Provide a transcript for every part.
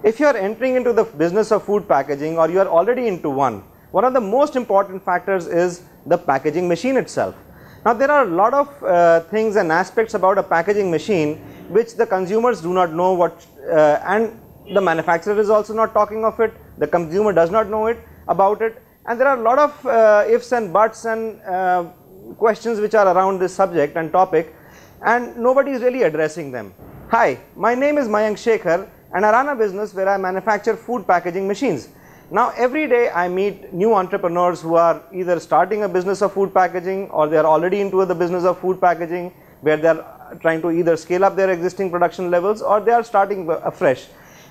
If you are entering into the business of food packaging or you are already into one of the most important factors is the packaging machine itself. Now there are a lot of things and aspects about a packaging machine which the consumers do not know and the manufacturer is also not talking of it, the consumer does not know about it, and there are a lot of ifs and buts and questions which are around this subject and topic, and nobody is really addressing them. Hi, my name is Mayank Shekhar and I run a business where I manufacture food packaging machines. Now every day I meet new entrepreneurs who are either starting a business of food packaging or they are already into the business of food packaging, where they are trying to either scale up their existing production levels or they are starting afresh.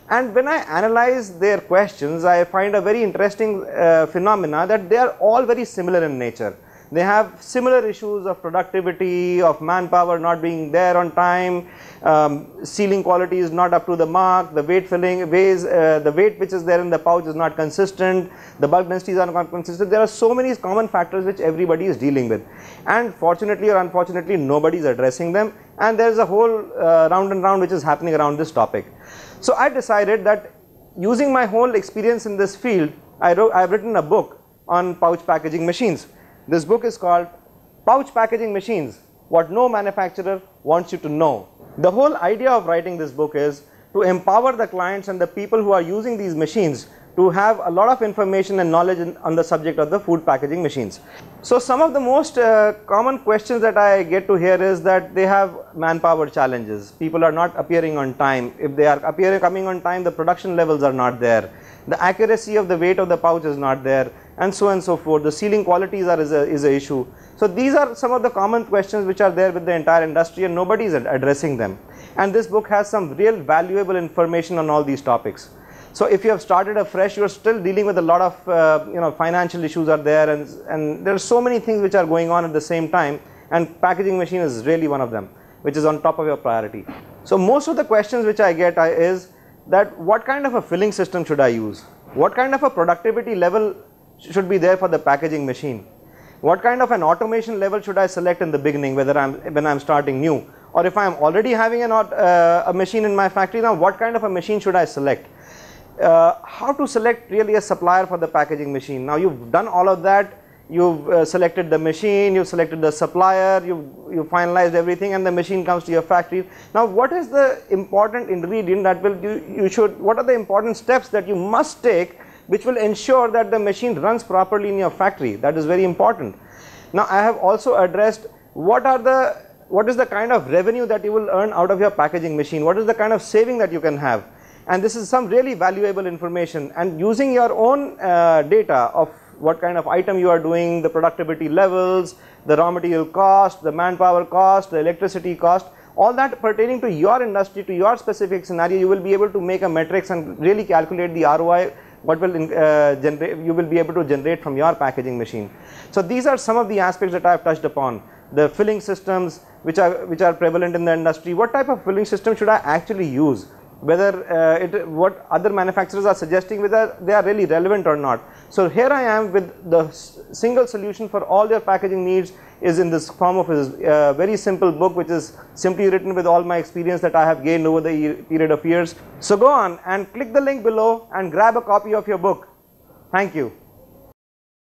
And when I analyze their questions, I find a very interesting phenomena that they are all very similar in nature. They have similar issues of productivity, of manpower not being there on time, sealing quality is not up to the mark, the weight the weight which is there in the pouch is not consistent, the bulk densities are not consistent. There are so many common factors which everybody is dealing with, and fortunately or unfortunately nobody is addressing them, and there is a whole round and round which is happening around this topic. So I decided that using my whole experience in this field, I've written a book on pouch packaging machines. This book is called Pouch Packaging Machines, What No Manufacturer Wants You to Know. The whole idea of writing this book is to empower the clients and the people who are using these machines to have a lot of information and knowledge on the subject of the food packaging machines. So some of the most common questions that I get to hear is that they have manpower challenges. People are not appearing on time. If they are coming on time, the production levels are not there. The accuracy of the weight of the pouch is not there, and so on and so forth. The sealing qualities is an issue. So these are some of the common questions which are there with the entire industry, and nobody is addressing them. And this book has some real valuable information on all these topics. So if you have started afresh, you are still dealing with a lot of financial issues are there, and there are so many things which are going on at the same time, and packaging machine is really one of them, which is on top of your priority. So most of the questions which I get is that what kind of a filling system should I use? What kind of a productivity level should be there for the packaging machine? What kind of an automation level should I select in the beginning, when I'm starting new, or if I'm already having a machine in my factory now, what kind of a machine should I select? How to select really a supplier for the packaging machine. Now you've done all of that, you've selected the machine, you've selected the supplier, you've finalized everything, and the machine comes to your factory. Now what is the important ingredient that what are the important steps that you must take which will ensure that the machine runs properly in your factory? That is very important. Now I have also addressed what is the kind of revenue that you will earn out of your packaging machine, what is the kind of saving that you can have, and this is some really valuable information, and using your own data of what kind of item you are doing, the productivity levels, the raw material cost, the manpower cost, the electricity cost, all that pertaining to your industry, to your specific scenario, you will be able to make a matrix and really calculate the ROI what will you will be able to generate from your packaging machine. So these are some of the aspects that I have touched upon. The filling systems which are prevalent in the industry. What type of filling system should I actually use? Whether what other manufacturers are suggesting, whether they are really relevant or not. So here I am with the single solution for all your packaging needs is in this form of a very simple book, which is simply written with all my experience that I have gained over the period of years. So go on and click the link below and grab a copy of your book. Thank you.